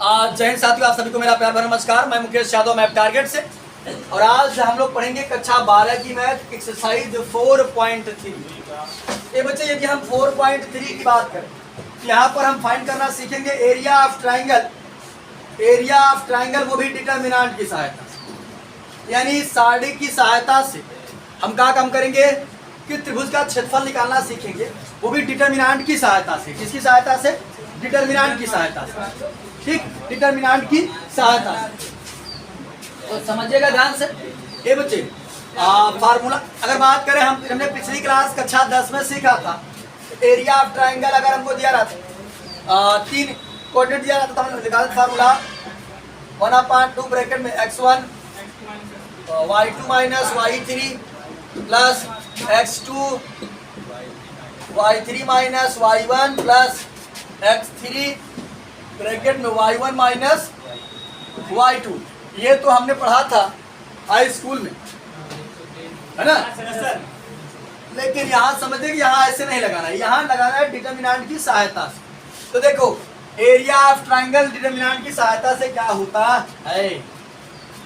जय हिंद साथियों, आप सभी को मेरा प्यार भरा नमस्कार। मैं मुकेश यादव, मैप टारगेट से। और आज हम लोग पढ़ेंगे कक्षा 12 की मैथ एक्सरसाइज 4.3। ये बच्चे, यदि हम 4.3 की बात करें तो यहाँ पर हम फाइंड करना सीखेंगे area of triangle. Area of triangle वो भी डिटर्मिनेंट की सहायता से, यानी सारणी की सहायता से हम क्या काम करेंगे कि त्रिभुज का क्षेत्रफल निकालना सीखेंगे, वो भी डिटर्मिनेंट की सहायता से। किसकी सहायता से? डिटर्मिनेंट की सहायता से। ठीक, डिटर्मिनेंट की सहायता से। तो समझिएगा ध्यान से। ये बच्चे फार्मूला अगर बात करें, हमने पिछली क्लास कक्षा 10 में सीखा था। एरिया ऑफ ट्राइंगल अगर हमको दिया रहता, 3 कोऑर्डिनेट दिया रहता, तो हमने निकाला फार्मूला 1/2 ब्रैकेट में x1 y2 minus y3 plus x2 y3 minus y1 plus x3 bracket में y1 माइनस y2। ये तो हमने पढ़ा था हाई स्कूल में, है ना? लेकिन यहाँ समझे कि यहाँ ऐसे नहीं लगाना है, यहाँ लगाना है डिटर्मिनेंट की सहायता से। तो देखो, एरिया ऑफ ट्राइंगल डिटर्मिनेंट की सहायता से क्या होता है?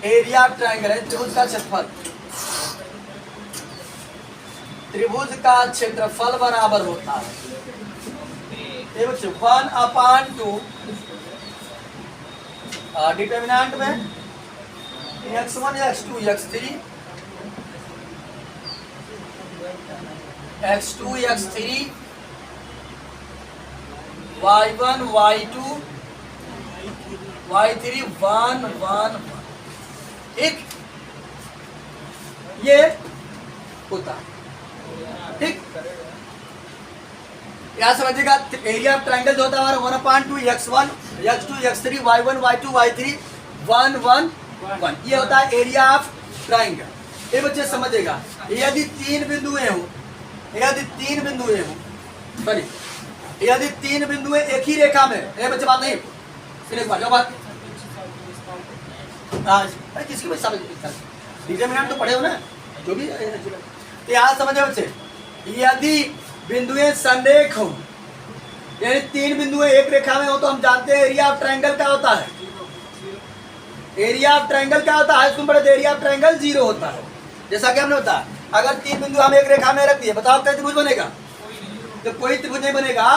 एरिया ऑफ ट्राइंगल है त्रिभुज का क्षेत्रफल। त्रिभुज का क्षेत्रफल बराबर होता है 1/2 डिटर्मिनेंट में x1 x2 x3 x2 x3 y1 y2 y3 1 1 1। ठीक, ये होता है। ठीक, यहाँ समझिएगा एरिया ऑफ ट्राइंगल जो होता है हमारा 1/2 x1 x2 x3 y1 y2 y3 1 1 1। ये होता है एरिया ऑफ ट्राइंगल। ये बच्चे समझिएगा, यदि 3 बिंदुएं हो, यदि 3 बिंदुएं हो, सॉरी, यदि 3 बिंदुएं एक ही रेखा में, ये बच्चे बात नहीं, फिर एक बार जो बात किसकी भी समझ डिटर्मिनेंट तो पढ़े हो ना, जो भी। तो यहाँ समझे बच्चे, यदि बिंदुएं संरेख हो, यानी 3 बिंदुएं एक रेखा में हो, तो हम जानते हैं एरिया ऑफ ट्राइंगल क्या होता है। एरिया ऑफ ट्राइंगल क्या होता है? तुम बड़े, एरिया ऑफ ट्राइंगल 0 होता है। जैसा कि हमने बताया, अगर 3 बिंदु हम एक रेखा में रख दिए, बताओ क्या त्रिभुज बनेगा? तो कोई त्रिभुज नहीं बनेगा।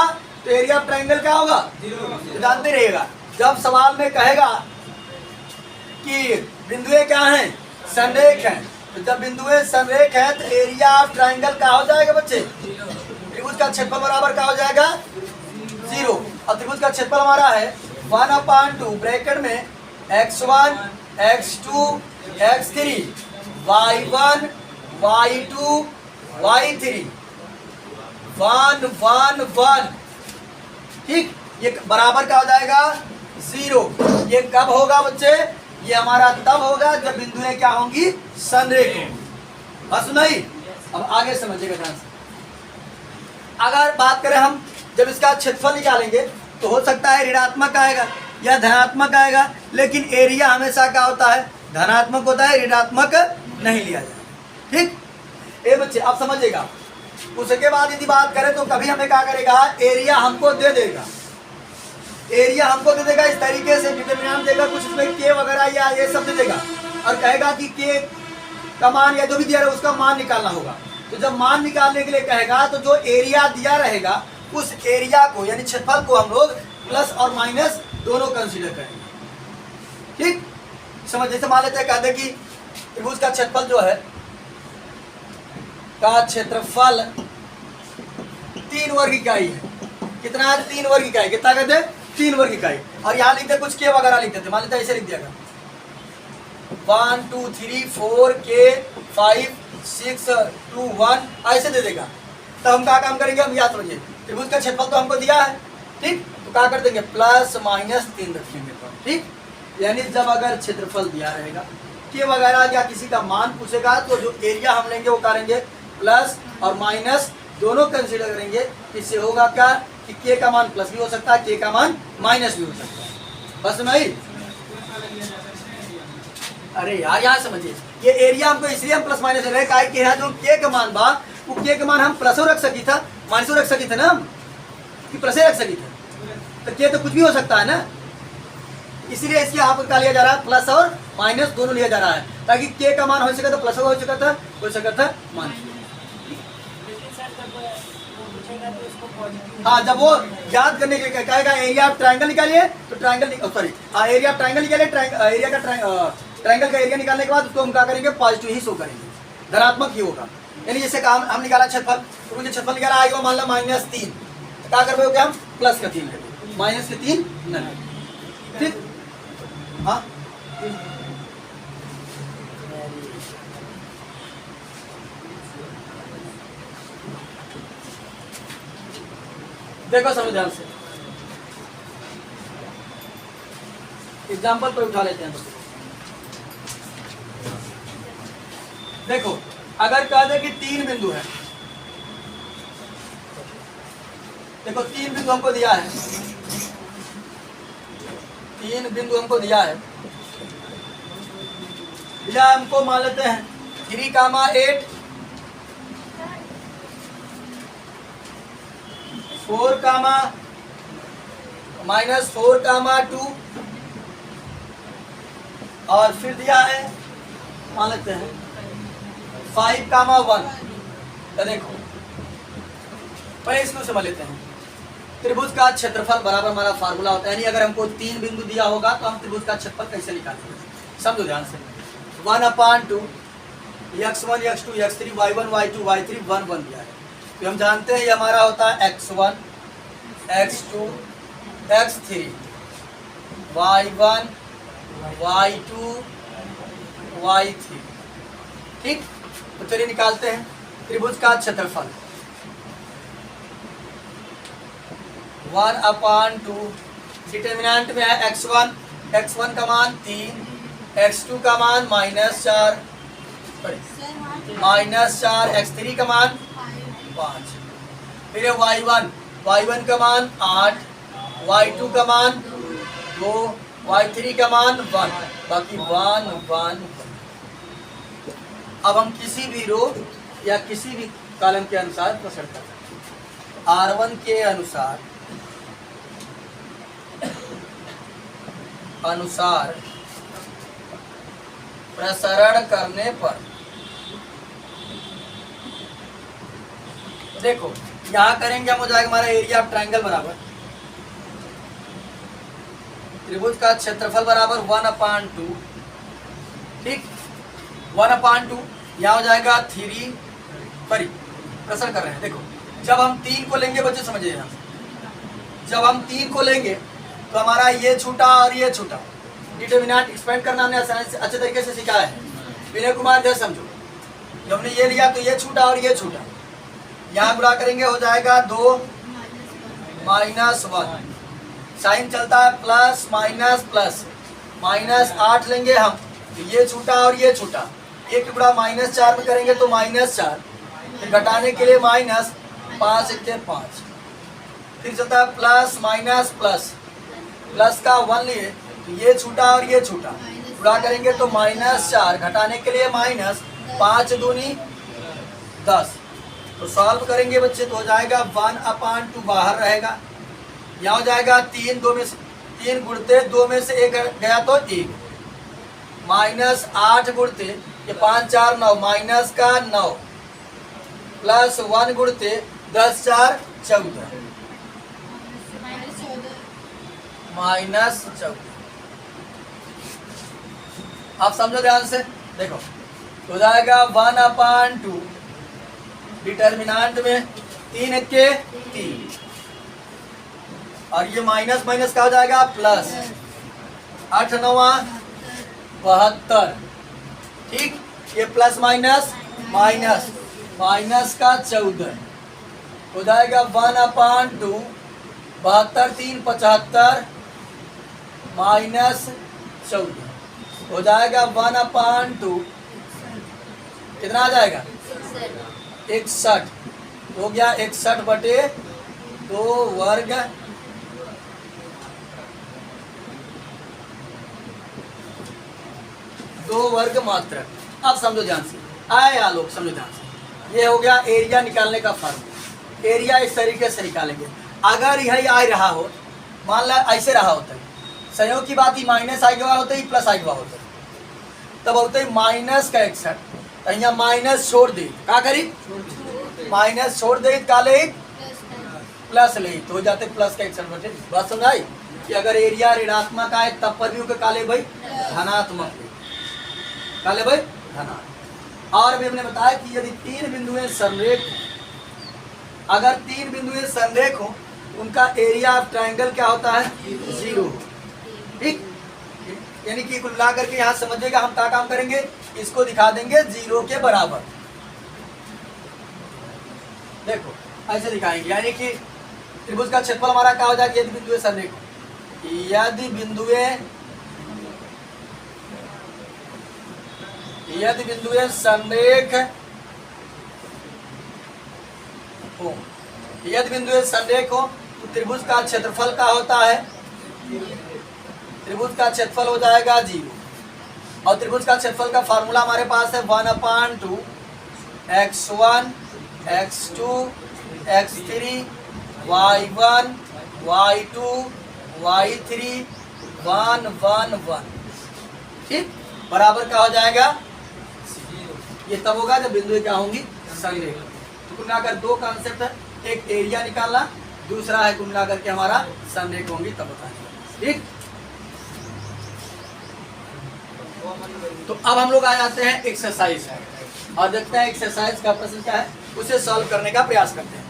तो एरिया ऑफ ट्राइंगल क्या होगा? तो जानते रहिएगा, जब सवाल में कहेगा कि बिंदुएं क्या हैं? संरेख हैं। तो जब बिंदुएं संरेख हैं तो एरिया ऑफ ट्राइंगल क्या हो जाएगा बच्चे? त्रिभुज का क्षेत्रफल बराबर क्या हो जाएगा? 0। और त्रिभुज का क्षेत्रफल हमारा है 1/2 ब्रैकेट में x1 x2 x3 y1 y2 y3 1 1 1। ठीक, ये बराबर क्या हो जाएगा? 0। ये कब होगा बच्चे? ये हमारा तब होगा जब बिंदुएं क्या होंगी? संरेख होंगी। बस नहीं, अब आगे समझिएगा ध्यान से। अगर बात करें हम, जब इसका क्षेत्रफल निकालेंगे तो हो सकता है ऋणात्मक आएगा या धनात्मक आएगा, लेकिन एरिया हमेशा क्या होता है? धनात्मक होता है, ऋणात्मक नहीं लिया जाए। ठीक, ये बच्चे आप समझिएगा। उसके बाद यदि बात करें तो कभी हमें क्या करेगा? एरिया हमको दे देगा, एरिया हमको दे देगा इस तरीके से, डिटर्मिनेंट देगा कुछ, इसमें के वगैरह या ये सब दे देगा, और कहेगा कि के का मान या जो भी दिया रहे उसका मान निकालना होगा। तो जब मान निकालने के लिए कहेगा तो जो एरिया दिया रहेगा उस एरिया को, यानी क्षेत्रफल को, हम लोग प्लस और माइनस दोनों कंसीडर करेंगे। ठीक, समझ। जैसे मान लेते हैं, कहते हैं कि त्रिभुज का क्षेत्रफल जो है, का क्षेत्रफल 3 वर्ग इकाई है। कितना है? 3 वर्ग इकाई। कितना कहते हैं? 3 वर्ग इकाई। और यहाँ लिखते कुछ के वगैरह लिख देते, मान लेते ऐसे लिख दिया 1 2 3 4 के 5 6 2 1 ऐसे दे देगा। तो हम क्या काम करेंगे? हम याद समझिए, त्रिभुज का क्षेत्रफल तो हमको दिया है। ठीक, तो क्या कर देंगे? प्लस माइनस 3 रखेंगे। ठीक, यानी जब अगर क्षेत्रफल दिया रहेगा, के वगैरह या किसी का मान पूछेगा, तो जो एरिया हम लेंगे वो करेंगे प्लस और माइनस दोनों कंसीडर करेंगे। इससे होगा क्या कि के का मान प्लस भी हो सकता है, के का मान माइनस भी हो सकता है। बस नहीं, अरे यार यहाँ समझिए, ये एरिया हमको इसलिए हम प्लस माइनस रहे का कि जो के का मान बा, वो के का मान हम प्लसो रख सकी था, माइनसो रख सकी थे ना, हम कि प्लस रख सकी थे। तो के तो कुछ भी हो सकता है ना, इसीलिए इसके यहाँ पर क्या लिया जा रहा है, प्लस और माइनस दोनों लिया जा रहा है, ताकि के का मान हो सके तो प्लस हो सका था, हो सका था माइनस। हाँ, जब वो याद करने के लिए कहेगा एरिया ऑफ ट्रायंगल निकालिए, तो triangle sorry area of triangle निकालिए, एरिया का ट्रायंगल का एरिया निकालने के बाद उसको हम क्या करेंगे, पॉजिटिव ही शो करेंगे, धनात्मक ही होगा। यानी जैसे काम हम निकाला छतफल, तो मुझे छतफल निकाला आएगा मान लो -3, क्या कर पाओगे हम, प्लस का 3 लेंगे, माइनस के 3 नहीं, ठीक। हाँ देखो समझ ध्यान से, एग्जाम्पल पर उठा लेते हैं। देखो अगर कह दे कि 3 बिंदु है, देखो 3 बिंदु हमको दिया है, 3 बिंदु हमको दिया है, या हमको मान लेते हैं 3,8 4, -4,2 और फिर दिया है मान लेते हैं 5,1। तो देखो पहले इसको समझ लेते हैं। त्रिभुज का क्षेत्रफल बराबर हमारा फार्मूला होता है, यानी अगर हमको 3 बिंदु दिया होगा तो हम त्रिभुज का क्षेत्रफल कैसे निकालेंगे, समझो ध्यान से। 1/2 x1 x2 x3 y1 y2 y3 1 1 दिया है, तो हम जानते हैं ये हमारा होता है x1 x2 x3 y1 y2 y3, ठीक। तो चलिए निकालते हैं त्रिभुज का क्षेत्रफल। 1/2 डिटर्मिनेंट में है x1 का मान 3, x2 का मान -4, -4, x3 का मान 5, फिर y1 का मान 8, y2 का मान 2, y3 का मान 1, बाकी 1 1। अब हम किसी भी रो या किसी भी कॉलम के अनुसार प्रसरण करते हैं। R1 के अनुसार प्रसरण करने पर देखो यहाँ करेंगे हम, हो जाएगा हमारा एरिया ऑफ ट्रायंगल बराबर त्रिभुज का क्षेत्रफल बराबर 1/2, ठीक। 1/2 यहाँ हो जाएगा 3, सॉरी प्रसरण कर रहे हैं। देखो जब हम 3 को लेंगे, बच्चे समझिए यहाँ, जब हम 3 को लेंगे तो हमारा ये छूटा और ये छूटा, डिटर्मिनेंट एक्सपेंड करना हमने अच्छे तरीके से सीखा है। विनय कुमार जैसे समझो, जब हमने ये लिया तो ये छूटा और ये छूटा, यहाँ गुणा करेंगे हो जाएगा 2 -1, साइन चलता है प्लस माइनस प्लस, -8 लेंगे हम, तो ये छूटा और ये छूटा, एक गुणा -4 में करेंगे तो -4, फिर घटाने के लिए -5 1 5, फिर चलता है प्लस माइनस प्लस, प्लस का 1 लिए तो ये छूटा और ये छूटा, गुणा करेंगे तो -4, घटाने के लिए -5 दूनी 10। तो सॉल्व करेंगे बच्चे तो हो जाएगा 1/2 बाहर रहेगा, यहाँ हो जाएगा 3 गुणते 2 में से 1 गया तो 1, -8 गुणते ये 5 4 9 माइनस का 9, प्लस 1 गुणते 10 4 14 -14। आप समझो ध्यान से, देखो हो जाएगा 1/2 डिटर्मिनेंट में 3 के 3, और ये माइनस माइनस का हो जाएगा प्लस, 8 9 72, ठीक। ये प्लस माइनस माइनस, माइनस का 14 हो जाएगा 1/2, 72 3 75 -14 हो जाएगा 1/2, कितना आ जाएगा 61, हो गया 61/2 वर्ग, दो वर्ग मात्रक। अब समझो ध्यान से, आए लोग समझो ध्यान से, ये हो गया एरिया निकालने का फॉर्मूला। एरिया इस तरीके से निकालेंगे, अगर यही आ रहा हो, मान ला ऐसे रहा होता है संयोग की बात ही माइनस आई गवा होते ही प्लस आई गवा होते तब होते माइनस का 61 तो यहाँ माइनस छोड़ दे का करी माइनस छोड़ दे काले प्लस ले तो हो जाते प्लस का 61 बटे। बात समझाई कि अगर एरिया ऋणात्मक आए तब पर भी होकर काले भाई धनात्मक काले भाई धनात्मक। और भी हमने बताया कि यदि तीन बिंदुएं संरेख हो, अगर तीन बिंदुएं संरेख हो उनका एरिया ऑफ ट्रायंगल क्या होता है 0। ठीक, यानी कि कुल मिला करके यहाँ समझिएगा हम क्या काम करेंगे, इसको दिखा देंगे 0 के बराबर। देखो ऐसे दिखाएंगे, यानी कि त्रिभुज का क्षेत्रफल हमारा क्या हो जाएगा यदि बिंदुएं संरेख हो, यदि बिंदुएं संरेख हो, यदि बिंदुएं संरेख हो तो त्रिभुज का क्षेत्रफल क्या होता है, त्रिभुज का क्षेत्रफल हो जाएगा 0। और त्रिभुज का क्षेत्रफल का फार्मूला हमारे पास है 1/2 x1 x2 x3 y1 y2 y3 1 1 1। ठीक, बराबर क्या हो जाएगा, ये तब होगा जब बिंदुएं क्या होंगी संरेख। तो कुल मिलाकर दो कॉन्सेप्ट है, एक एरिया निकालना, दूसरा है कुल मिलाकर के हमारा संरेख होंगी तब बताएंगे। ठीक, तो अब हम लोग आ जाते हैं एक्सरसाइज और देखते हैं एक्सरसाइज का प्रश्न क्या है, उसे सॉल्व करने का प्रयास करते हैं।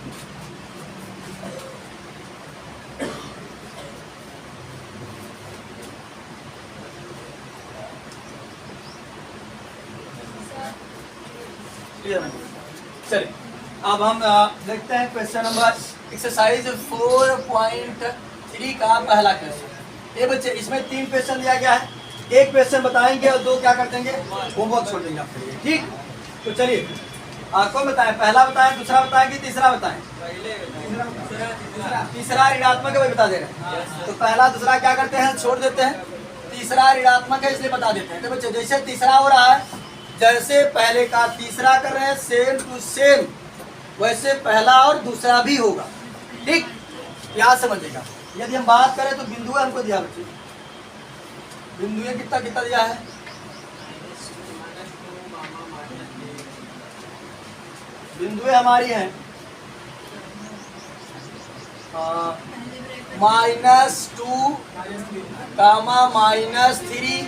चलिए अब हम देखते हैं क्वेश्चन नंबर एक्सरसाइज 4.3 का पहला क्वेश्चन। ये बच्चे इसमें 3 क्वेश्चन दिया गया है, एक क्वेश्चन बताएंगे और 2 क्या कर देंगे होमवर्क छोड़ देंगे आपके लिए। ठीक, तो चलिए आपको बताएं, पहला बताएं, दूसरा बताएं कि तीसरा बताएं? तीसरा ऋणात्मक है वही बता दे रहे हैं। तो पहला दूसरा क्या करते हैं छोड़ देते हैं, तीसरा ऋणात्मक है इसलिए बता देते हैं। तो बच्चे जैसे तीसरा हो रहा है, जैसे पहले का तीसरा कर रहे हैं सेम टू सेम वैसे पहला और दूसरा भी होगा। ठीक, यहाँ समझिएगा। यदि हम बात करें तो बिंदु हमको दिया बच्चे, बिंदुएं कितना कितना दिया है, बिंदुएं हमारी हैं -2 -3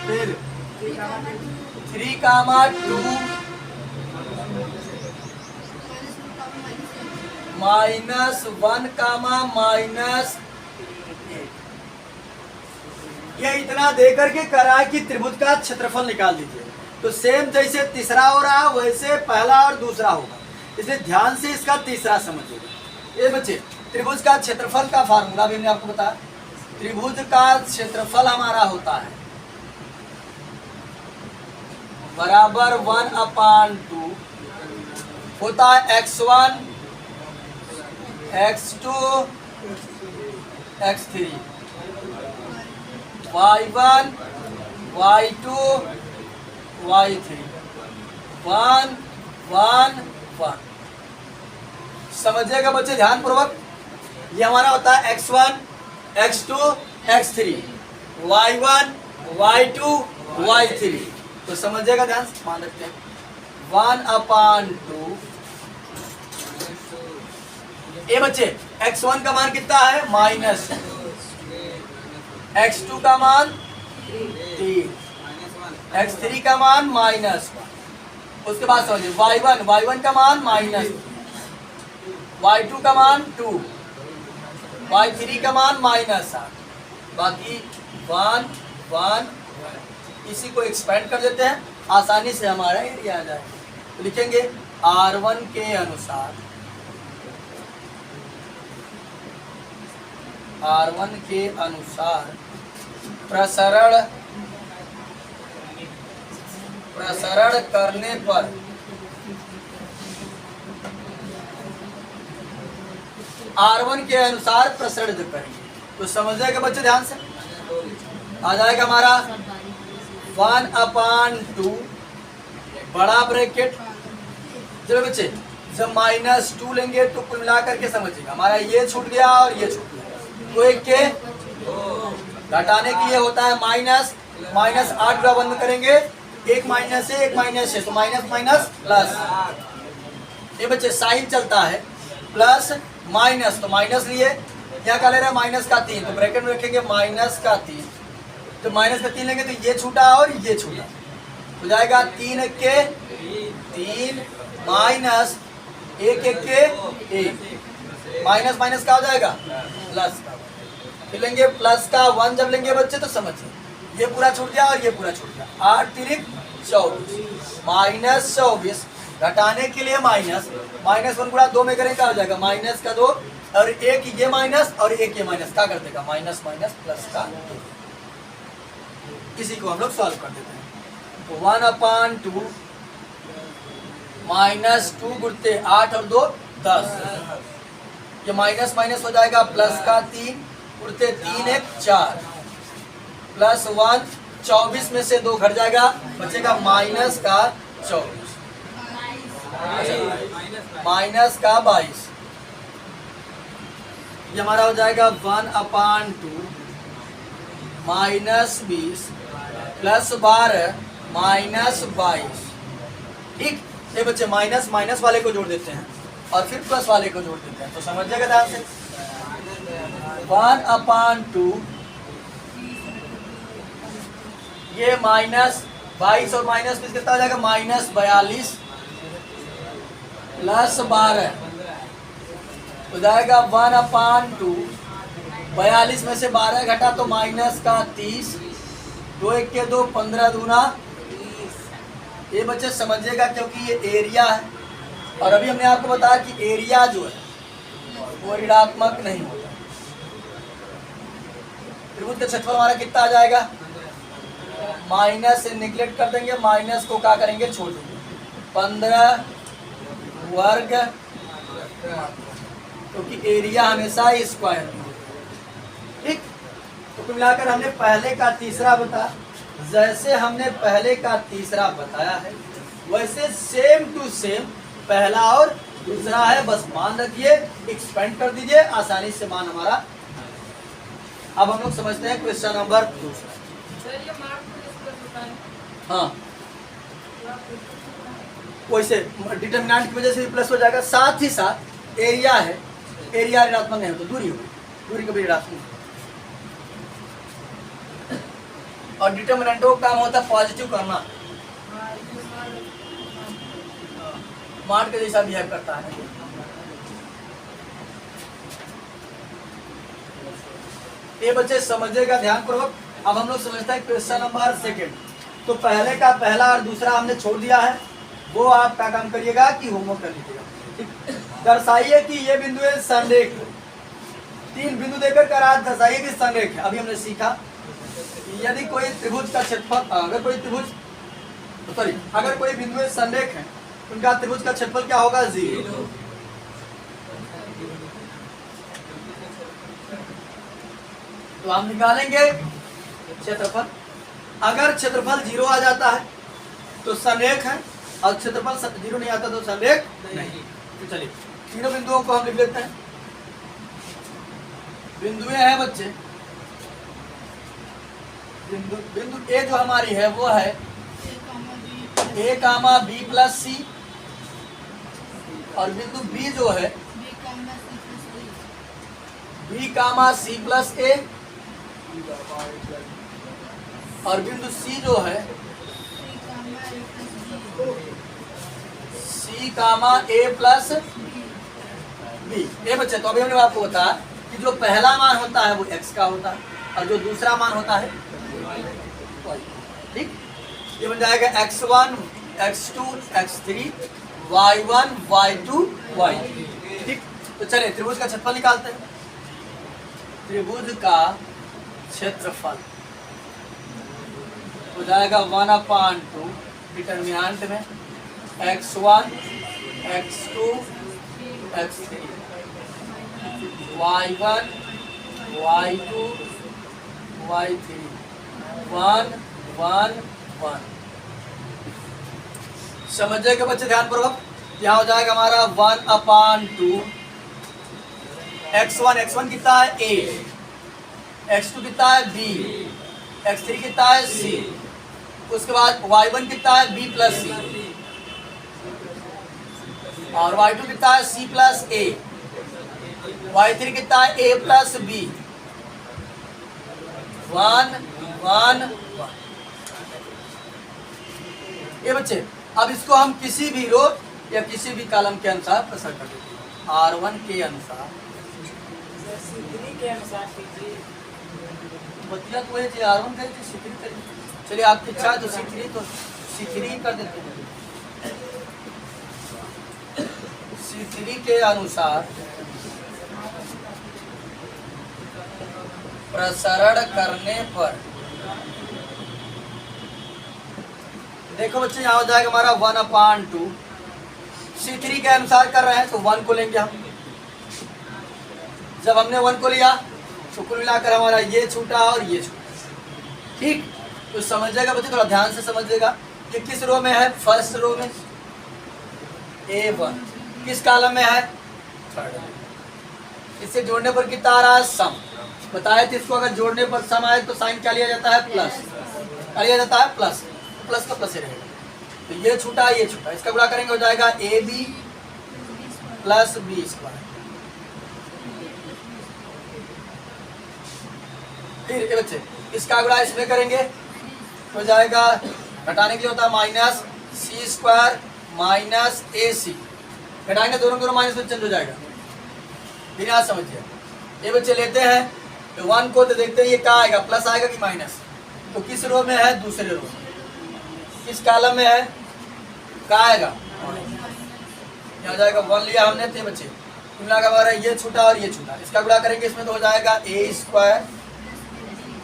फिर 3 2 -1 ये इतना देकर के करा है कि त्रिभुज का क्षेत्रफल निकाल दीजिए। तो सेम जैसे तीसरा हो रहा है वैसे पहला और दूसरा होगा, इसलिए ध्यान से इसका तीसरा समझिएगा। ये बच्चे त्रिभुज का क्षेत्रफल का फार्मूला भी मैंने आपको बताया, त्रिभुज का क्षेत्रफल हमारा होता है बराबर 1/2 होता है x1 x2 x3 y1 y2 y3 1 1 1। समझिएगा बच्चे ध्यान पूर्वक, ये हमारा होता है x1 x2 x3 y1 y2 y3। तो समझिएगा ध्यान से, मान रखते हैं 1/2। ये बच्चे x1 का मान कितना है माइनस, x2 का मान 3, x3 का मान -1। उसके बाद समझिए y1 का मान -, y2 का मान 2, y3 का मान -8, बाकी 1 1। इसी को एक्सपेंड कर देते हैं, आसानी से हमारा एरिया आ जाए। तो लिखेंगे R1 के अनुसार, R1 के अनुसार प्रसरण करने पर R1 के अनुसार प्रसरण जो करेंगे तो समझिएगा बच्चे ध्यान से, आ जाएगा हमारा 1/2 बड़ा ब्रैकेट। चलो बच्चे जब -2 लेंगे तो कुल मिला करके समझिएगा हमारा ये छूट गया और ये छूट गया, तो एक के घटाने के लिए होता है माइनस, माइनस 8 गुणा बंद करेंगे, एक माइनस है एक माइनस है तो माइनस माइनस प्लस। ये बच्चे साइन चलता है, प्लस माइनस तो माइनस लिए, क्या क्या ले रहे हैं माइनस का 3, तो ब्रैकेट में रखेंगे माइनस का 3, तो माइनस का 3 लेंगे तो ये छूटा और ये छूटा, हो जाएगा 3 एक के 3 माइनस 1 एक के 1, माइनस माइनस का हो जाएगा प्लस का, फिर लेंगे प्लस का 1 जब लेंगे बच्चे तो समझिए ये पूरा छूट गया और ये पूरा छूट गया, 8 तिरिक 24 माइनस 24, घटाने के लिए माइनस, माइनस 1 गुणा 2 में करें क्या हो जाएगा माइनस का 2 और एक ये माइनस और एक ये माइनस क्या कर देगा माइनस माइनस प्लस का 2। इसी को हम लोग सॉल्व कर देते हैं, तो 1/2 माइनस 2 गुणते 8 और 2 10, ये माइनस माइनस हो जाएगा प्लस का 3 गुणते 3 एक 4 प्लस 1 24 में से 2 घट जाएगा, बचेगा माइनस का 24, माइनस का 22, ये हमारा हो जाएगा 1/2 माइनस 20 प्लस 12 माइनस 22। ठीक, ये बच्चे माइनस माइनस वाले को जोड़ देते हैं और फिर प्लस वाले को जोड़ देते हैं, तो समझिएगा ध्यान से 1/2 ये माइनस 22 और माइनस 20 कितना हो जाएगा माइनस 42 प्लस 12 हो जाएगा 1/2, 42 में से 12 घटा तो माइनस का 30, 2 एक के 2 15 दूना 30। ये बच्चे समझिएगा क्योंकि ये एरिया है और अभी हमने आपको बताया कि एरिया जो है वो ऋणात्मक नहीं होता। त्रिभुज का क्षेत्रफल हमारा कितना आ जाएगा, माइनस से निगलेक्ट कर देंगे, माइनस को क्या करेंगे छोड़ देंगे, 15 वर्ग, क्योंकि एरिया हमेशा स्क्वायर में होता है। ठीक, तो कुल मिलाकर हमने पहले का तीसरा बताया, जैसे हमने पहले का तीसरा बताया है वैसे सेम टू सेम पहला और दूसरा है, बस मान रखिए एक्सपेंड कर दीजिए, आसानी से मान हमारा। अब हम लोग समझते हैं क्वेश्चन नंबर दूसरा। हाँ, वैसे डिटरमिनेंट की वजह से भी प्लस हो जाएगा, साथ ही साथ एरिया है, एरिया ऋणात्मक नहीं हो तो दूरी होगी, दूरी कभी ऋणात्मक, और डिटरमिनेंटों का काम होता है पॉजिटिव करना, मार्ट के जैसा बिहेव करता है। ये बच्चे समझिएगा ध्यान पूर्वक। अब हम लोग समझते हैं क्वेश्चन नंबर सेकंड। तो पहले का पहला और दूसरा हमने छोड़ दिया है, वो आप क्या काम करिएगा कि होमवर्क कर लीजिएगा। ठीक, दर्शाइए कि ये बिंदु है संरेख, 3 बिंदु देकर कर दर्शाइए कि संरेख है। अभी हमने सीखा यदि कोई त्रिभुज का क्षेत्रफल, अगर कोई त्रिभुज सॉरी अगर कोई बिंदु संरेख है उनका त्रिभुज का क्षेत्रफल क्या होगा 0। तो हम निकालेंगे क्षेत्रफल, अगर क्षेत्रफल 0 आ जाता है तो संरेख है और क्षेत्रफल 0 नहीं आता तो संरेख नहीं। तो चलिए तीनों बिंदुओं को हम लिख लेते हैं। बिंदुएं हैं बच्चे, बिंदु ए जो हमारी है वो है a कामा b प्लस सी, और बिंदु बी जो है b कामा सी प्लस ए, और बिंदु सी जो है सी कामा ए प्लस बी। ये बच्चे तो अभी हमने आपको बताया कि जो पहला मान होता है वो x का होता है और जो दूसरा मान होता है y। ठीक, ये बन जाएगा x1 x2 x3 y1 y2 y3। ठीक, तो चलिए त्रिभुज का क्षेत्रफल निकालते हैं। त्रिभुज का क्षेत्रफल हो जाएगा 1/2 डिटरमिनेंट में x1 x2 x3 y1 y2 y3 1 1 1। समझिएगा बच्चे ध्यान पूर्वक, यहाँ हो जाएगा हमारा 1/2 x1 कितना है a, x2 कितना है b, x3 कितना है c, उसके बाद y1 कितना है b प्लस c, और y2 कितना है c प्लस a, y3 कितना है a प्लस b, 1 1 1। ये बच्चे अब इसको हम किसी भी रो या किसी भी कॉलम के अनुसार प्रसार कर देते हैं। R1 के अनुसार बतिया तो है R1 करें C3 करें, चलिए आपकी इच्छा है तो C3 कर देते हैं। C3 के अनुसार प्रसारण करने पर देखो बच्चे यहाँ हो जाएगा हमारा 1/2। C3 के अनुसार कर रहे हैं तो 1 को लेंगे हम। जब हमने 1 को लिया तो कुल मिलाकर हमारा ये छूटा और ये छूटा। ठीक, तो समझिएगा बच्चे, थोड़ा ध्यान से समझिएगा। ये किस रो में है? फर्स्ट रो में A1। किस कॉलम में है? थर्ड। इसे जोड़ने पर कितना आ रहा है? सम। बताया तो इसको अगर जोड़ने पर सम आए तो साइन क्या लिया जाता है? प्लस। क्या लिया जाता है? प्लस। प्लस का प्लस ही रहेगा। तो ये छूटा ये छूटा, इसका गुणा करेंगे हो जाएगा AB प्लस B स्क्वायर। फिर ये बच्चे इसका गुणा इसमें करेंगे हो जाएगा, घटाने के लिए होता है minus C square minus AC। घटाएंगे दोनों दोनों माइनस में चेंज हो जाएगा। फिर यहाँ समझिए, ये बच्चे लेते हैं तो 1 को तो देखते हैं ये क्या आएगा, प्लस आएगा कि माइनस। तो किस रो में है? दूसरे रो में। किस कॉलम में है? क्या आएगा? यहाँ जाएगा 1 लिया हमने थे बच्चे, तुलना का हमारा ये छूटा और ये छूटा, इसका गुणा करेंगे इसमें तो हो जाएगा A स्क्वायर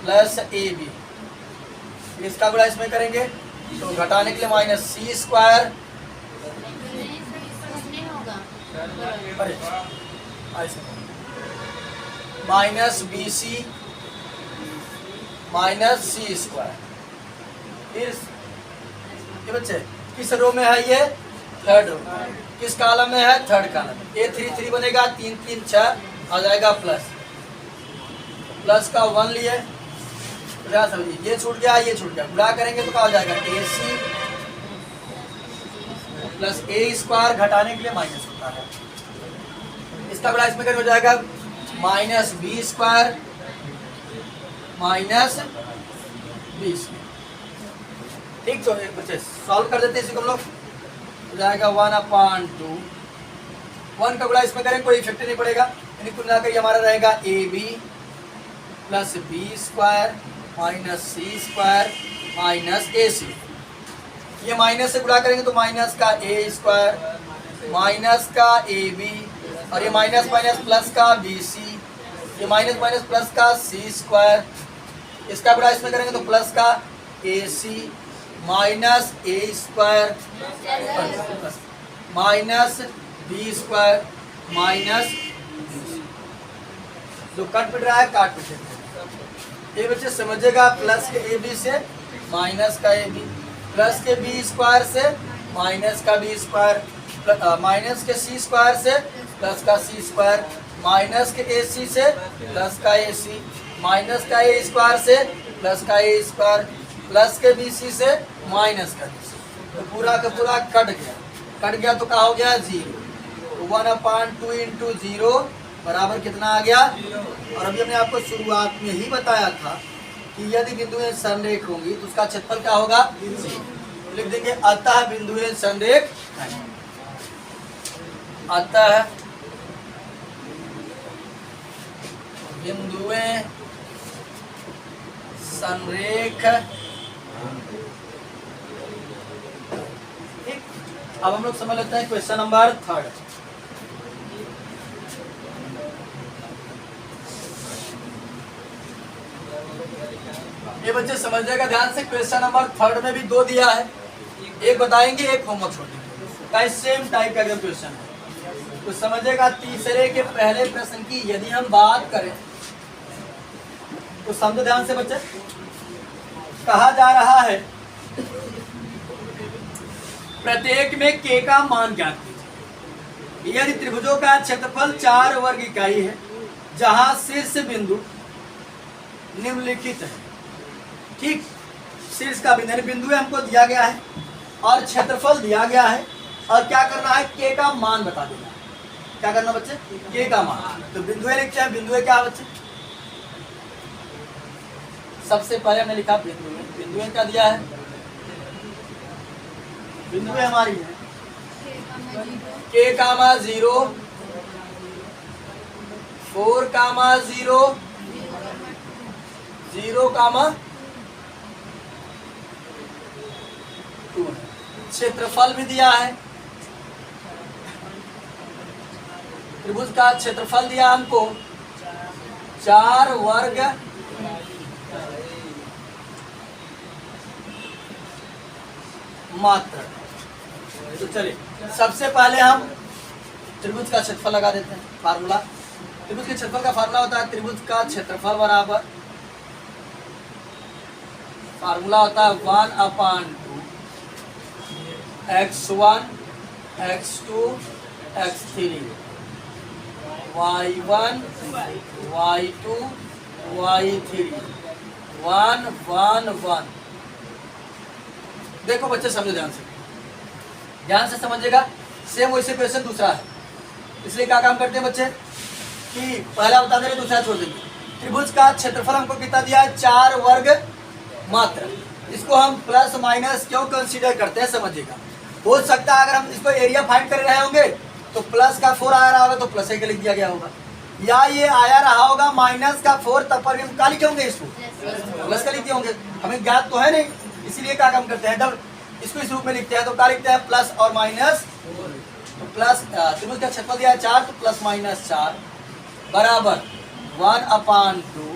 प्लस AB। इसका गुणा इसमें करेंगे तो घटाने के लिए minus C square minus BC minus C square. फिर ये बच्चे किस रो में है? ये थर्ड रो। किस कॉलम में है? Third column. A3 3 बनेगा, 3 3 6 आ जाएगा प्लस। प्लस का 1 लिए, क्या समझिए, ये छूट गया ये छूट गया, गुणा करेंगे तो क्या हो जाएगा? AC प्लस A स्क्वायर, घटाने के लिए माइनस होता है। इसका गुणा इसमें हो जाएगा minus B square minus B। ठीक, तो बच्चे सॉल्व कर देते हैं इसी को हम लोग। हो जाएगा 1/2। 1 का गुणा इसमें करें कोई इफेक्ट नहीं पड़ेगा, यानी कुल मिलाकर ये हमारा रहेगा AB plus B square minus C square minus AC। ये माइनस से गुणा करेंगे तो माइनस का A स्क्वायर माइनस का AB, और ये माइनस माइनस प्लस का BC, ये माइनस माइनस प्लस का C स्क्वायर। इसका गुणा इसमें करेंगे तो प्लस का AC minus A square minus B square minus. जो कट पिट रहा है काट पिट। ये बच्चे समझिएगा, प्लस के AB से माइनस का AB, प्लस के B स्क्वायर से माइनस का B स्क्वायर, माइनस के C स्क्वायर से प्लस का C स्क्वायर, माइनस के AC से प्लस का AC, माइनस का A स्क्वायर से प्लस का A स्क्वायर, प्लस के BC से माइनस का BC। तो पूरा का पूरा कट गया तो क्या हो गया? 0। तो 1/2 इंटू 0 बराबर कितना आ गया? और अभी हमने आपको शुरुआत में ही बताया था कि यदि बिंदुएं संरेख होंगी तो उसका क्षेत्रफल क्या होगा? तो लिख देंगे अतः बिंदुएं संरेख हैं। अतः बिंदुएं संरेख। ठीक, अब हम लोग समझ लेते हैं क्वेश्चन नंबर 3। ये बच्चे समझिएगा ध्यान से, क्वेश्चन नंबर 3 में भी 2 दिया है, एक बताएंगे एक होमवर्क छोड़ेंगे। सेम टाइप का क्वेश्चन है तो समझिएगा। तीसरे के पहले प्रश्न की यदि हम बात करें तो समझो ध्यान से बच्चे। कहा जा रहा है प्रत्येक में k का मान ज्ञात कीजिए। यदि त्रिभुजों का क्षेत्रफल 4 वर्ग इकाई है, जहां शीर्ष बिंदु निम्नलिखित है। ठीक, शीर्ष का बिंदु, बिंदु हमको दिया गया है और क्षेत्रफल दिया गया है, और क्या करना है, के का मान बता देना है। क्या करना बच्चे, के का मान। तो बिंदु लिखते हैं, बिंदु क्या बच्चे, सबसे पहले हमने लिखा बिंदु। बिंदु क्या दिया है, बिंदु हमारी है के कामा 0, 4 कामा 0, 0 कामा 2। क्षेत्रफल भी दिया है, त्रिभुज का क्षेत्रफल दिया हमको 4 वर्ग मात्र। तो चलिए सबसे पहले हम त्रिभुज का क्षेत्रफल लगा देते हैं। फार्मूला, त्रिभुज के क्षेत्रफल का फार्मूला होता है त्रिभुज का क्षेत्रफल बराबर, फार्मूला होता है 1/2 x1 x2 x3 y1 y2 y3 1 1 1। देखो बच्चे समझो ध्यान से, ध्यान से समझिएगा। सेम वैसे क्वेश्चन दूसरा है, इसलिए क्या काम करते हैं बच्चे कि पहला बता दे रहे, दूसरा छोड़ देंगे। त्रिभुज का क्षेत्रफल हमको कितना दिया है, 4 वर्ग मात्र। इसको हम प्लस माइनस क्यों कंसीडर करते हैं समझिएगा। हो सकता है अगर हम इसको एरिया फाइंड कर रहे होंगे तो प्लस का 4 आ रहा होगा तो प्लस एक लिख दिया गया होगा, या ये आया रहा होगा माइनस का 4, तब पर भी हम क्या लिखे होंगे, इसको प्लस का लिखते होंगे। हमें ज्ञात तो है नहीं, इसीलिए क्या काम करते हैं, जब इसको इस रूप में लिखते हैं तो क्या लिखते हैं, प्लस और माइनस। तो प्लस त्रिभुज का क्षेत्रफल दिया है 4, तो प्लस माइनस 4 बराबर 1/2।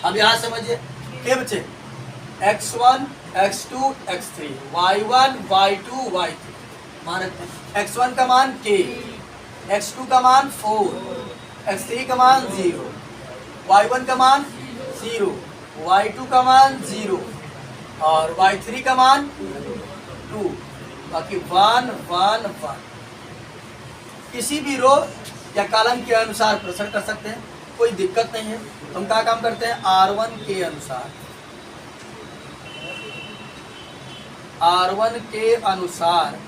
अब यहाँ समझिए क्या बच्चे, x1 x2 x3 y1 y2 y3 मान रखते हैं। x1 का मान k, x2 का मान 4, x3 का मान 0, y1 का मान 0, y2 का मान 0 और y3 का मान 2, बाकी 1 1 1। किसी भी रो या कॉलम के अनुसार प्रश्न कर सकते हैं, कोई दिक्कत नहीं है। हम क्या काम करते हैं, R1 के अनुसार, R1 के अनुसार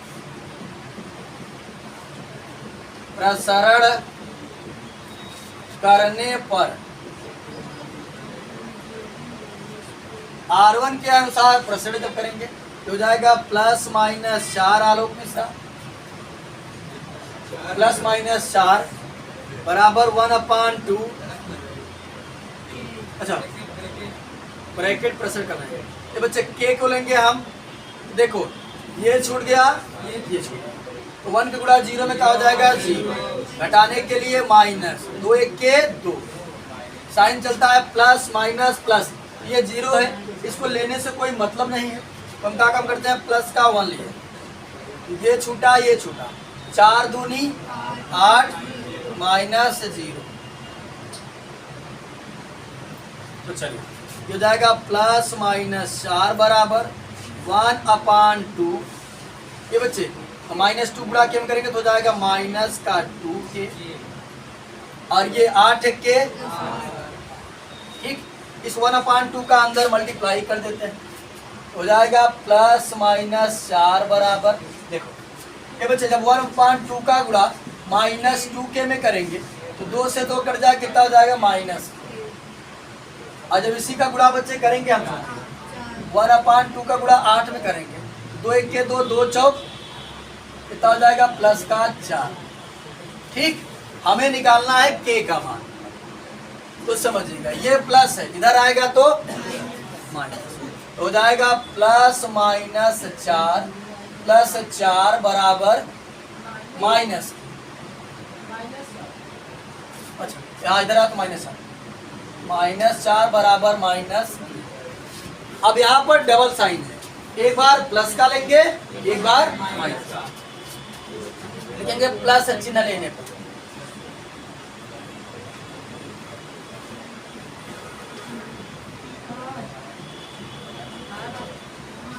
प्रसरण करने पर, R1 के अनुसार प्रसरण जब करेंगे तो हो जाएगा प्लस माइनस 4 आलोक मिश्रा, प्लस माइनस 4 बराबर 1/2। अच्छा, ब्रैकेट प्रसरण करना है। ये बच्चे के को लेंगे हम, देखो ये छूट गया, ये छूट गया, तो 1 का गुणा 0 में क्या हो जाएगा, 0। घटाने के लिए माइनस, 2 1 के 2, साइन चलता है प्लस माइनस प्लस। ये 0 है, इसको लेने से कोई मतलब नहीं है, तो हम क्या काम करते हैं, प्लस का 1 लिए। ये छूटा, ये छूटा, 4 दूनी 8 माइनस 0। तो चलिए ये हो जाएगा प्लस माइनस 4 बराबर 1/2। ये बच्चे माइनस 2 गुणा के हम करेंगे तो हो जाएगा माइनस का 2 के, और ये 8 के, ठीक। इस 1/2 का अंदर मल्टीप्लाई कर देते हैं, हो जाएगा प्लस माइनस 4 बराबर, देखो ये बच्चे जब 1/2 का गुणा माइनस 2 के में करेंगे तो 2 से 2 कट जाए, कितना हो जाएगा, माइनस। और जब इसी का गुणा बच्चे करेंगे हम 1/2 का गुणा 8 में करेंगे, 2 1 के 2, 2 चौक, कितना हो जाएगा, प्लस का 4। ठीक, हमें निकालना है के का मान, तो समझिएगा ये प्लस है, इधर आएगा तो माइनस, हो जाएगा प्लस माइनस 4 प्लस 4 बराबर माइनस। अच्छा यहाँ इधर आ तो माइनस आ, माइनस 4 बराबर माइनस। अब यहाँ पर डबल साइन है, एक बार प्लस का लेंगे, एक बार माइनस का लिखेंगे, प्लस चिन्ह लेने पर।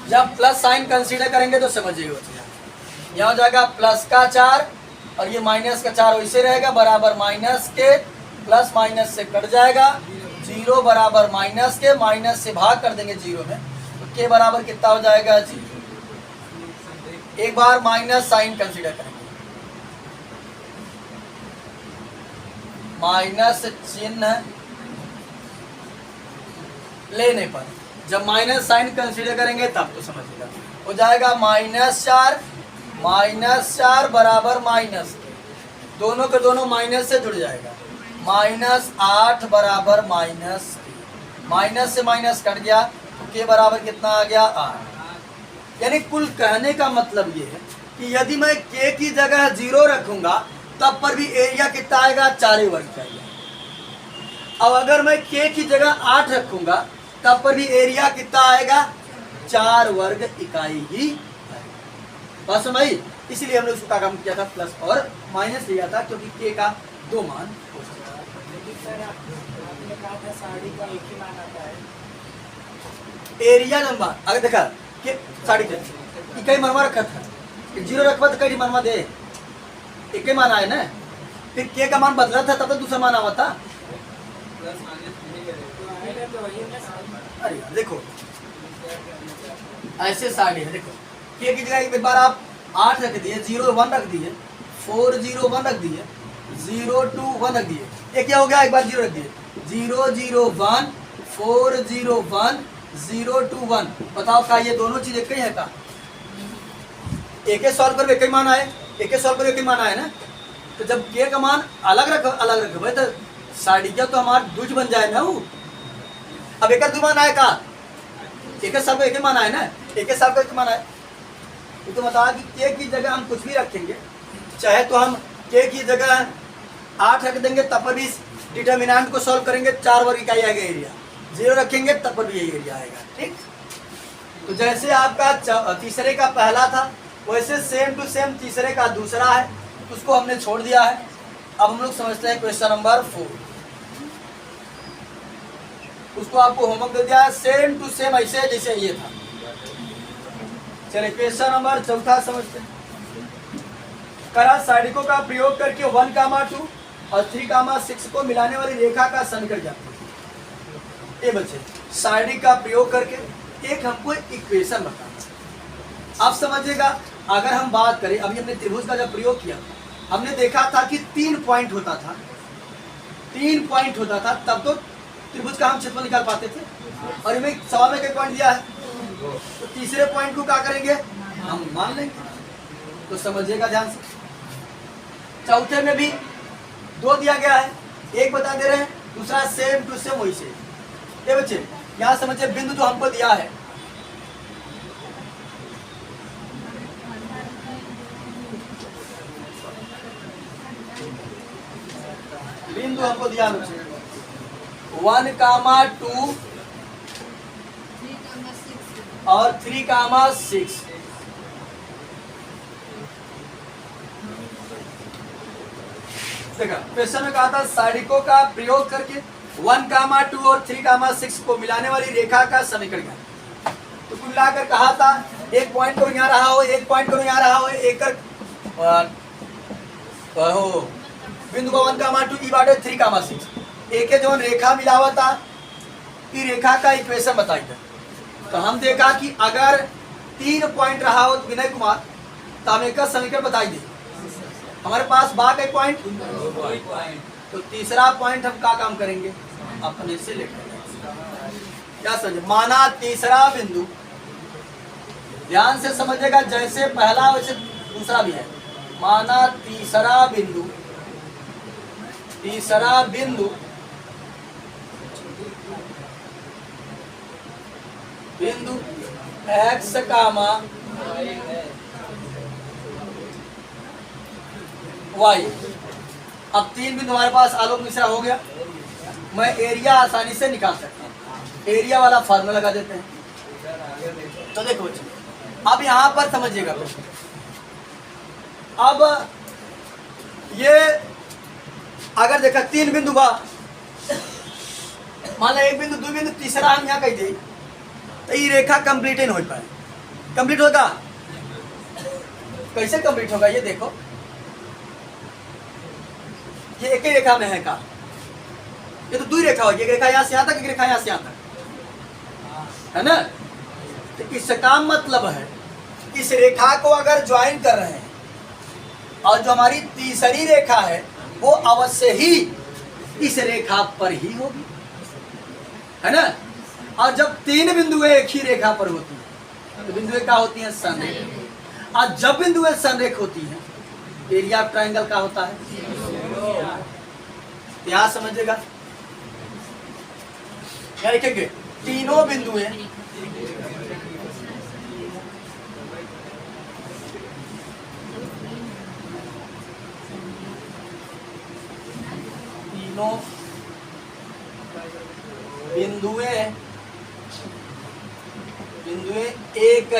जब प्लस साइन कंसीडर करेंगे तो समझिएगा, यहाँ हो जाएगा प्लस का 4 और ये माइनस का 4 वैसे रहेगा, बराबर माइनस के, प्लस माइनस से कट जाएगा, 0 बराबर माइनस के, माइनस से भाग कर देंगे 0 में, तो के बराबर कितना हो जाएगा 0। एक बार माइनस साइन कंसीडर करेंगे, माइनस चिन्ह लेने पर जब माइनस साइन कंसीडर करेंगे तब तो समझिएगा हो जाएगा -4 बराबर माइनस, दोनों के दोनों माइनस से जुड़ जाएगा, -8 बराबर माइनस से माइनस कट गया तो के बराबर कितना आ गया 8। यानी कुल कहने का मतलब ये है कि यदि मैं के की जगह 0 रखूंगा तब पर भी एरिया कितना आएगा 4 वर्ग चाहिए। अब अगर मैं के की जगह 8 रखूंगा तब पर भी एरिया कितना आएगा 4 वर्ग इकाई ही। बात समझ आई? इसलिए हमने उसका काम किया था प्लस और माइनस लिया था क्योंकि के का 2 मान हो सकता है। आपने कहा था साड़ी का एक ही मान आता है। एरिया नंबर अगर देखा कि साड़ी के इकाई मनमा रखा था 0 रखवा तो कई मनमा दे एक ही मान आए ना, फिर के का मान बदला था तब तो दूसरा मान आवा था। अरे देखो ऐसे साड़ी है, देखो के की जगह एक बार आप 8 रख दिए, 0 1 रख दिए, 4 0 1 रख दिए, 0 2 1 रख दिए, ये क्या हो गया एक बार 0 रख दिए, 0 0 1 4 0 1 0 2 1। बताओ का ये दोनों चीज एक ही है का? एक ही सॉल्व पर एक ही मान आए, एक ही सॉल्व पर एक ही मान आए ना। तो जब के का मान अलग रख भाई तो साड़ी क्या तो हमारा दूज बन जाए ना वो। अब एक दो मान आए का, एक साल को एक ही मान आए ना, एक साल को एक मान आए। तो बता कि के की जगह हम कुछ भी रखेंगे, चाहे तो हम के की जगह 8 रख देंगे तब पर भी डिटर्मिनेंट को सॉल्व करेंगे 4 वर्ग इकाई आएगा एरिया, 0 रखेंगे तब पर भी यही एरिया आएगा। ठीक, तो जैसे आपका तीसरे का पहला था वैसे सेम टू सेम तीसरे का दूसरा है, उसको हमने छोड़ दिया है। अब हम लोग समझते हैं क्वेश्चन नंबर 4, उसको आपको होमवर्क दे दिया है सेम टू सेम ऐसे जैसे ये था। चलिए क्वेश्चन नंबर 4 समझते हैं। करा साइडिकों का प्रयोग करके 1,2 और 3,6 को मिलाने वाली रेखा का समीकरण ज्ञात। ये बच्चे साइडिक का प्रयोग करके एक हमको इक्वेशन बताना। आप समझिएगा, अगर हम बात करें अभी हमने त्रिभुज का जब प्रयोग किया हमने देखा था कि 3 पॉइंट होता था, 3 पॉइंट होता था तब तो त्रिभुज का हम क्षेत्रफल निकाल पाते थे। और इनमें सवाल में कई पॉइंट दिया है तो तीसरे पॉइंट को क्या करेंगे हम मान लेंगे। तो समझिएगा ध्यान से, चौथे में भी 2 दिया गया है, एक बता दे रहे हैं, दूसरा सेम टू सेम वही से। ये बच्चे यहाँ समझिए बिंदु जो हमको दिया है बिंदु हमको दिया 1,2 और 3,6। देखा क्वेश्चन में कहा था साइडिकों का प्रयोग करके 1,2 और 3,6 को मिलाने वाली रेखा का समीकरण। तो कुल मिलाकर कहा था एक पॉइंट को यहाँ रहा हो, एक पॉइंट को यहाँ रहा हो, एक बिंदु को 1,2 ई बाटे 3,6 एक जो रेखा मिला हुआ था ई रेखा का इक्वेशन बताइए। तो हम देखा कि अगर 3 पॉइंट रहा हो तो विनय कुमार तो हम एक समीकरण बताई दे। हमारे पास बाक एक पॉइंट, तो तीसरा पॉइंट हम क्या काम करेंगे अपने से लेकर। क्या समझे, माना तीसरा बिंदु, ध्यान से समझिएगा जैसे पहला वैसे दूसरा भी है। माना तीसरा बिंदु बिंदु x कामा y। अब 3 बिंदु हमारे पास आलोक मिश्रा हो गया, मैं एरिया आसानी से निकाल सकता हूँ। एरिया वाला फार्मूला लगा देते हैं। तो देखो अब यहाँ पर समझिएगा, अब ये अगर देखा 3 बिंदु बा, मान लो 1 बिंदु 2 बिंदु तीसरा हम यहाँ कह दे तो ये रेखा कंप्लीट नहीं हो पाए। कंप्लीट होगा कैसे कंप्लीट होगा, ये देखो ये एक ही रेखा में है का, ये तो 2 रेखा होगी, एक रेखा यहाँ से यहाँ तक, एक रेखा यहाँ से यहाँ तक, है ना। तो इसका मतलब है इस रेखा को अगर ज्वाइन कर रहे हैं और जो हमारी तीसरी रेखा है वो अवश्य ही इस रेखा पर ही होगी, है ना। और जब 3 बिंदुएं एक ही रेखा पर होती हैं तो बिंदुएं क्या होती हैं? संरेख। और जब बिंदुएं संरेख होती हैं एरिया ऑफ ट्रायंगल का होता है। यहां समझिएगा, क्या लिखेंगे? तीनों बिंदुएं बिंदुएं एक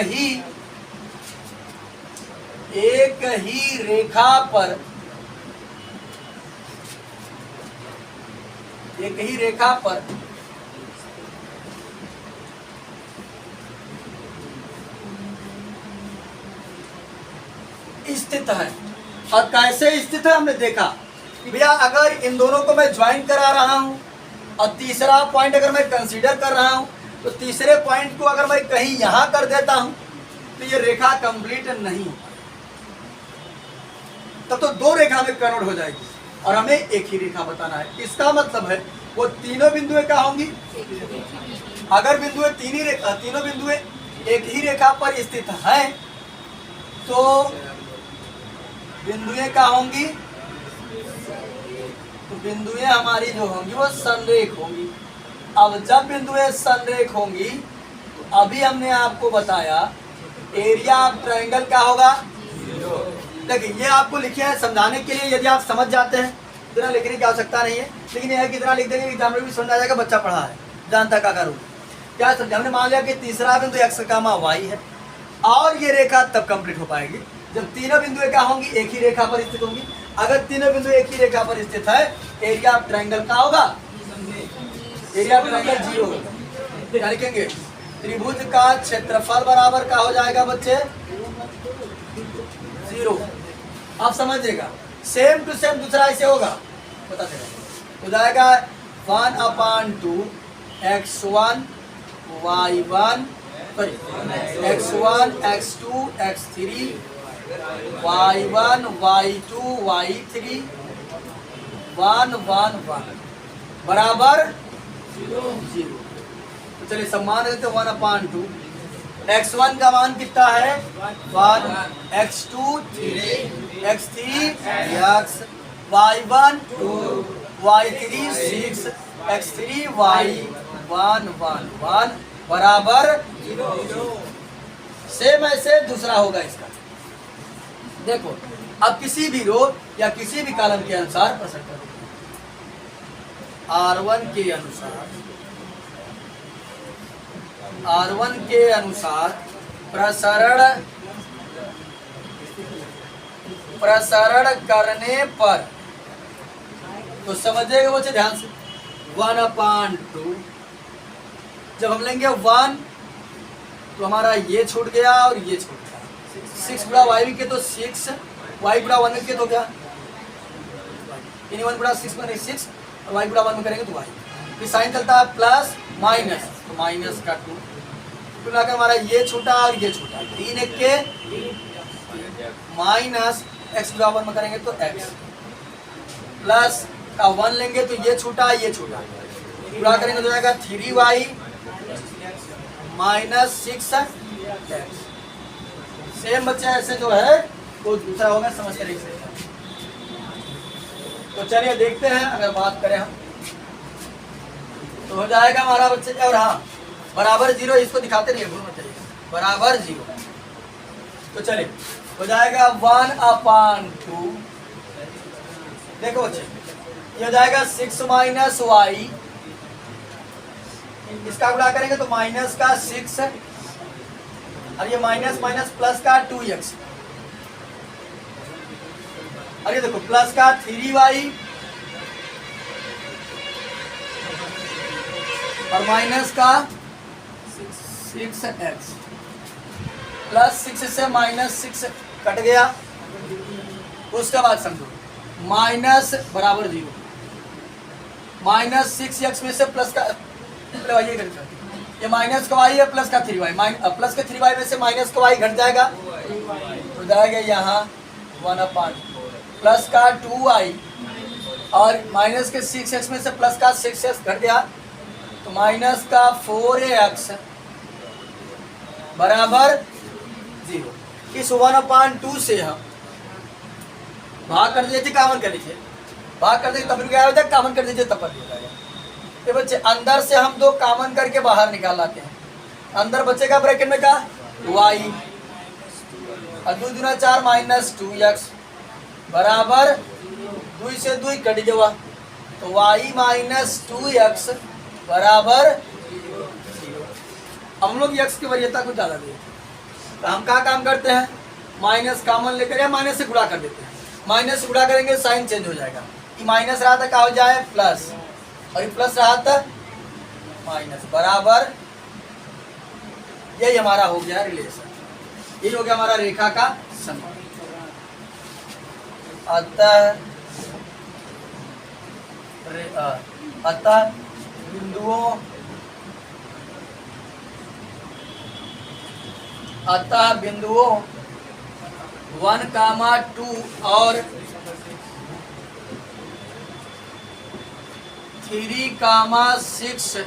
ही रेखा पर स्थित है। और कैसे स्थित है हमने देखा कि भैया अगर इन दोनों को मैं ज्वाइन करा रहा हूं और तीसरा पॉइंट अगर मैं कंसीडर कर रहा हूं तो तीसरे पॉइंट को अगर मैं कहीं यहां कर देता हूं तो ये रेखा कंप्लीट नहीं हो, तब तो 2 रेखा में कन्वर्ट हो जाएगी और हमें एक ही रेखा बताना है। इसका मतलब है वो तीनों बिंदुएं क्या होंगी? अगर तीनों बिंदुएं एक ही रेखा पर स्थित हैं तो बिंदुएं क्या होंगी? तो बिंदुएं हमारी जो होंगी वो संरेख होंगी। अब जब बिंदुएं संरेख होंगी तो अभी हमने आपको बताया एरिया ऑफ ट्रायंगल क्या होगा? देखिए ये आपको लिखे हैं समझाने के लिए, यदि आप समझ जाते हैं इतना लिखने की आवश्यकता नहीं है, लेकिन यह है कि इतना लिख देंगे एग्जाम में भी समझ आ जाएगा, बच्चा पढ़ा है जानता का करूँ क्या समझा। हमने मान लिया कि तीसरा बिंदु एक्स कामा वाई है और ये रेखा तब कंप्लीट हो पाएगी जब तीनों बिंदुएं क्या होंगी? एक ही रेखा पर स्थित होंगी। अगर तीनों बिंदु एक ही रेखा पर स्थित है एरिया ऑफ ट्रायंगल क्या होगा? एरिया ऑफ ट्रायंगल 0 होगा। क्या लिखेंगे? त्रिभुज का क्षेत्रफल बराबर क्या हो जाएगा बच्चे? 0। आप समझिएगा, सेम टू सेम दूसरा ऐसे होगा, पता चलेगा हो जाएगा 1/2 x1 y1 x1 x2 x3 y1 y2 y3 1 1 1 बराबर 0। तो चलिए सम्मान देते 1/2 x1 का मान कितना है? 1 x2 3 x3 x y1 2 y3 6 x3 y1 1 1 बराबर 0। सेम ऐसे दूसरा होगा इसका। देखो अब किसी भी रो या किसी भी कॉलम के अनुसार प्रश्न करो। R1 के अनुसार प्रसरण करने पर तो समझिएगा बच्चे ध्यान से 1/2 जब हम लेंगे 1 तो हमारा ये छूट गया और ये छूट गया। 6 गुणा वाई के तो 6 वाई गुणा 1 के तो क्या 1 गुणा 6 बने 6 और वाई गुणा 1 में करेंगे तो वाई। फिर साइन चलता है प्लस माइनस तो माइनस का 2 फिर आकर हमारा ये छूटा और ये छूटा 3 1 के माइनस x गुणा 1 में करेंगे तो x प्लस का 1 लेंगे तो ये छूटा गुणा करेंगे तो जाएगा 3y माइनस 6x। सेम बच्चा ऐसे जो है वो दूसरा होगा, समझ कर से। तो चलिए देखते हैं, अगर बात करें हम तो हो जाएगा हमारा बच्चे और हाँ बराबर 0, इसको दिखाते नहीं भूल मत जाइए, बराबर 0। तो चलिए हो जाएगा 1/2 देखो बच्चे ये हो जाएगा 6 माइनस वाई, इसका गुणा करेंगे तो माइनस का 6 और ये माइनस माइनस प्लस का 2x और ये देखो प्लस का 3y और माइनस का 6x प्लस 6 से माइनस 6 कट गया। उसके बाद समझो माइनस बराबर 0 माइनस 6x में से प्लस का ये माइनस का वाई है प्लस का 3y, प्लस के 3y में से माइनस का वाई घट जाएगा तो जाएगा यहाँ 1/, प्लस का 2y और माइनस के 6x में से प्लस का 6x घट गया तो माइनस का 4x बराबर 0। इस 1/2 से हम भाग कर दीजिए, कॉमन कर लीजिए, भाग कर दीजिए तब क्या हो जाएगा, कॉमन कर दीजिए तब पर हो जाएगा। ये बच्चे अंदर से हम 2 कॉमन करके बाहर निकाल लाते हैं, अंदर बचेगा ब्रैकेट में का y और 2 दूना 4 माइनस 2x बराबर 2 से 2 कट जावा तो y माइनस 2x बराबर 0। हम लोग x की वरीयता कुछ ज़्यादा दी तो हम क्या काम करते हैं, माइनस कॉमन लेकर या माइनस से गुणा कर देते हैं। माइनस से गुणा करेंगे साइन चेंज हो जाएगा, कि माइनस रहा था क्या हो जाए प्लस और ये प्लस रहा था माइनस बराबर, यही हमारा हो गया रिलेशन, यही हो गया हमारा रेखा का समीकरण। अतः बिंदुओं 1, 2 और 3, 6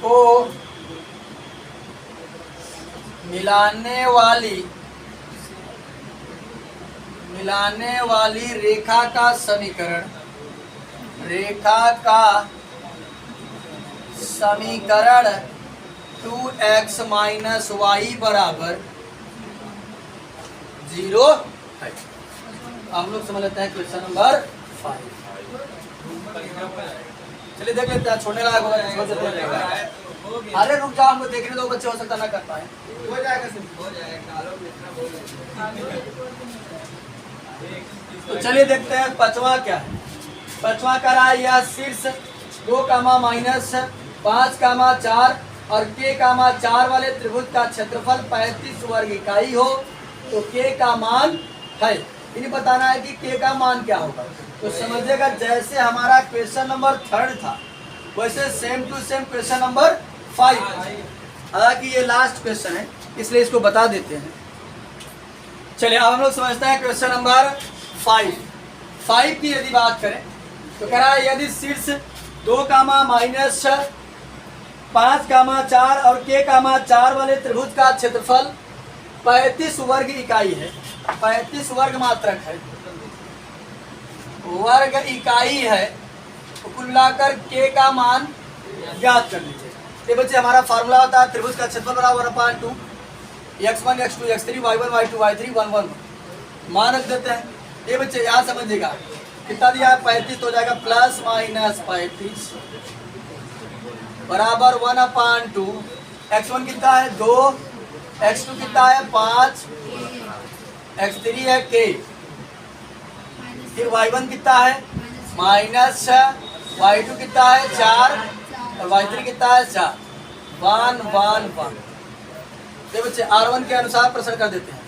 को मिलाने वाली रेखा का समीकरण 2x माइनस y बराबर 0 है। हम लोग समझ लेते हैं क्वेश्चन नंबर 5। चलिए देख लेते हैं, छोड़ने लायक होगा। अरे रुक जाओ, हमको देखने दो, बच्चे हो सकता ना कर पाए। हो जाएगा। तो चलिए देखते हैं पांचवा क्या है। पांचवा कह रहा है यह शीर्ष 2, -5, 4 और k, 4 वाले त्रिभुज का क्षेत्रफल 35 वर्ग इकाई हो तो k का मान है। इन्हें बताना है कि k का मान क्या होगा। तो समझिएगा जैसे हमारा क्वेश्चन नंबर 3 था वैसे same to same question number 5। हालांकि ये लास्ट क्वेश्चन है इसलिए इसको बता देते हैं। चलिए अब हम लोग समझते हैं क्वेश्चन नंबर 5 की यदि बात करें तो कह रहा है यदि शीर्ष 2, -6, 5, 4 और k, 4 वाले त्रिभुज का क्षेत्रफल 35 वर्ग इकाई है, 35 वर्ग मात्रक है, वर्ग इकाई है, तो कुल मिलाकर k का मान ज्ञात कर लीजिए। ये बच्चे हमारा फार्मूला होता है त्रिभुज का क्षेत्रफल बराबर 1/2 x1 x2 x3 y1 y2 y3 1 1 मान रख देते हैं। ये बच्चे यहाँ समझिएगा कितना दिया है 35 तो हो जाएगा +-35 बराबर 1/2। x1 कितना है 2, x2 कितना है 5, x3 है k, फिर y1 कितना है -6, y2 कितना है 4 और y3 कितना है 4 1 1 1। ये बच्चे R1 के अनुसार प्रश्न कर देते हैं।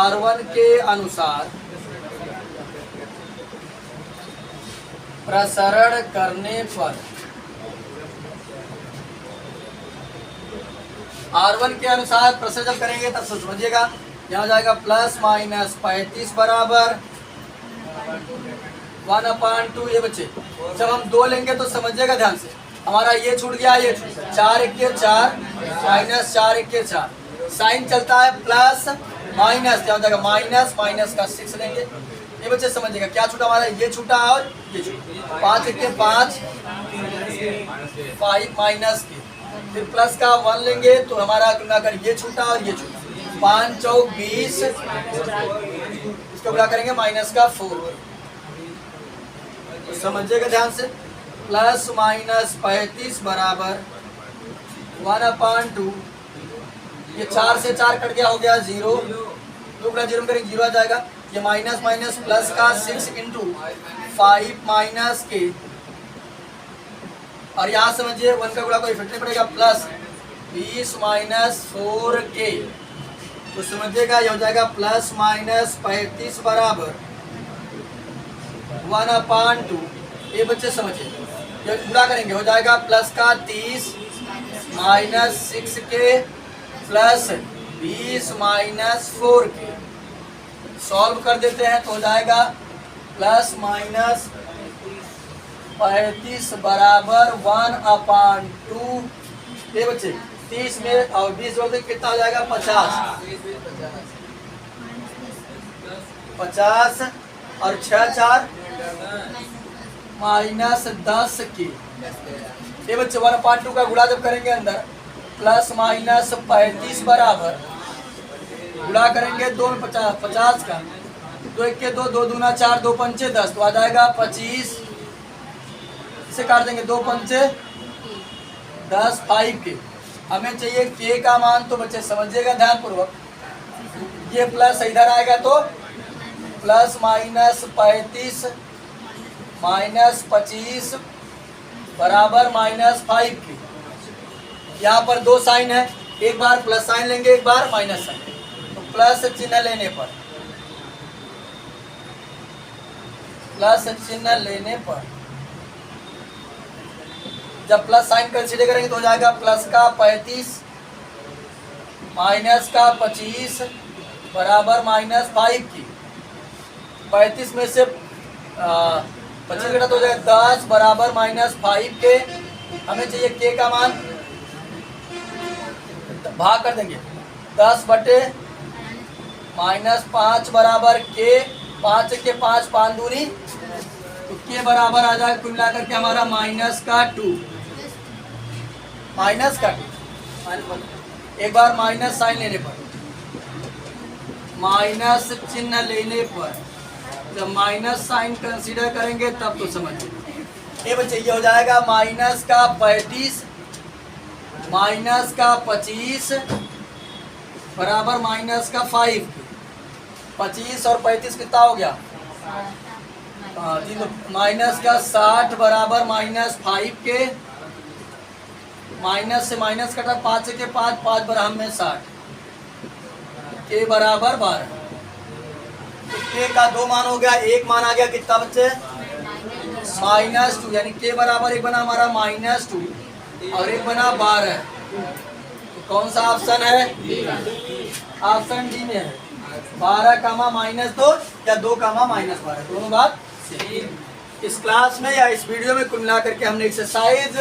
R1 के अनुसार प्रसरण करने पर R1 के अनुसार प्रसरण जब करेंगे तब समझिएगा यहाँ जाएगा +-35 बराबर 1/2। ये बच्चे जब हम 2 लेंगे तो समझिएगा ध्यान से, हमारा ये छूट गया, ये 4 1 4 -4 1 4 साइन चलता है प्लस माइनस, क्या हो जाएगा माइनस का 6 लेंगे। ये बच्चे समझिएगा क्या छूटा हमारा, ये छूटा और ये छूटा, 5 1 5 माइनस के, फिर प्लस का 1 लेंगे तो हमारा गुणा ये छूटा और ये छूटा, 5 चौक 20, इसको गुणा करेंगे -4। तो समझिएगा ध्यान से +-35 बराबर 1/2। ये 4 से 4 कट गया, हो गया 0, 2 × 0 करेंगे 0 आ जाएगा। ये माइनस प्लस का 6 × 5 माइनस के, और यहाँ समझिए 1 का गुणा कोई इफेक्ट नहीं पड़ेगा, +20 -4 के। तो समझिएगा ये हो जाएगा +-35 बराबर 1/2। ये बच्चे समझिए, जब गुणा करेंगे हो जाएगा प्लस का 30 minus 6k plus 20 minus 4k। Solve कर देते हैं तो हो जाएगा प्लस माइनस 35 बराबर 1/2। ये बच्चे 30 में और 20 जोड़ दें कितना हो जाएगा 50। 50 और 6 4 माइनस 10 की। ये बच्चे 1/2 का गुणा जब करेंगे अंदर प्लस माइनस 35 बराबर गुणा करेंगे 2 में 50 का 2 1 के 2 2 दूना 4 2 पंचे 10 तो आ जाएगा 25। इसे काट देंगे 2 पंचे 10 5 के। हमें चाहिए के का मान, तो बच्चे समझिएगा ध्यानपूर्वक, ये प्लस इधर आएगा तो प्लस माइनस 35 माइनस 25 बराबर माइनस 5 की। यहाँ पर दो साइन है, एक बार प्लस साइन लेंगे एक बार माइनस साइन, तो प्लस चिन्ह लेने पर जब प्लस साइन कंसीडर करेंगे तो हो जाएगा प्लस का 35 माइनस का 25 बराबर माइनस 5 की। 35 में से 25 घटा तो हो जाएगा 10 बराबर माइनस 5 के। हमें चाहिए के का मान, भाग कर देंगे 10 बटे माइनस 5 बराबर के। 5 के 5 5 दूनी तो के बराबर आ जाएगा कुल मिलाकर के हमारा माइनस का 2। एक बार माइनस साइन लेने पर, माइनस चिन्ह लेने पर जब माइनस साइन कंसीडर करेंगे तब तो समझिए। ये बच्चे ये हो जाएगा माइनस का 35 माइनस का 25 बराबर माइनस का 5। 25 और 35 कितना हो गया, माइनस का 60 बराबर माइनस 5 के। माइनस से माइनस कटा 5 के 5 5 बराबर में 60 के बराबर 12। तो के का दो मान हो गया, एक मान आ गया कितना बच्चे -2, यानी के बराबर एक बना हमारा -2 और एक बना 12। तो कौन सा ऑप्शन है, ऑप्शन डी में है 12 कामा -2 या 2 कामा -12, दोनों बात सही। इस क्लास में या इस वीडियो में कुल मिलाकर के हमने एक्सरसाइज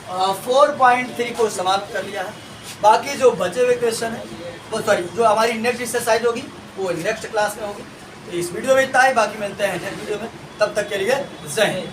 4.3 को समाप्त कर लिया है। बाकी जो बचे हुए क्वेश्चन है वो जो हमारी नेक्स्ट एक्सरसाइज होगी वो नेक्स्ट क्लास में होगी। तो इस वीडियो में इतना ही, बाकी मिलते हैं नेक्स्ट वीडियो में, तब तक के लिए जय हिंद।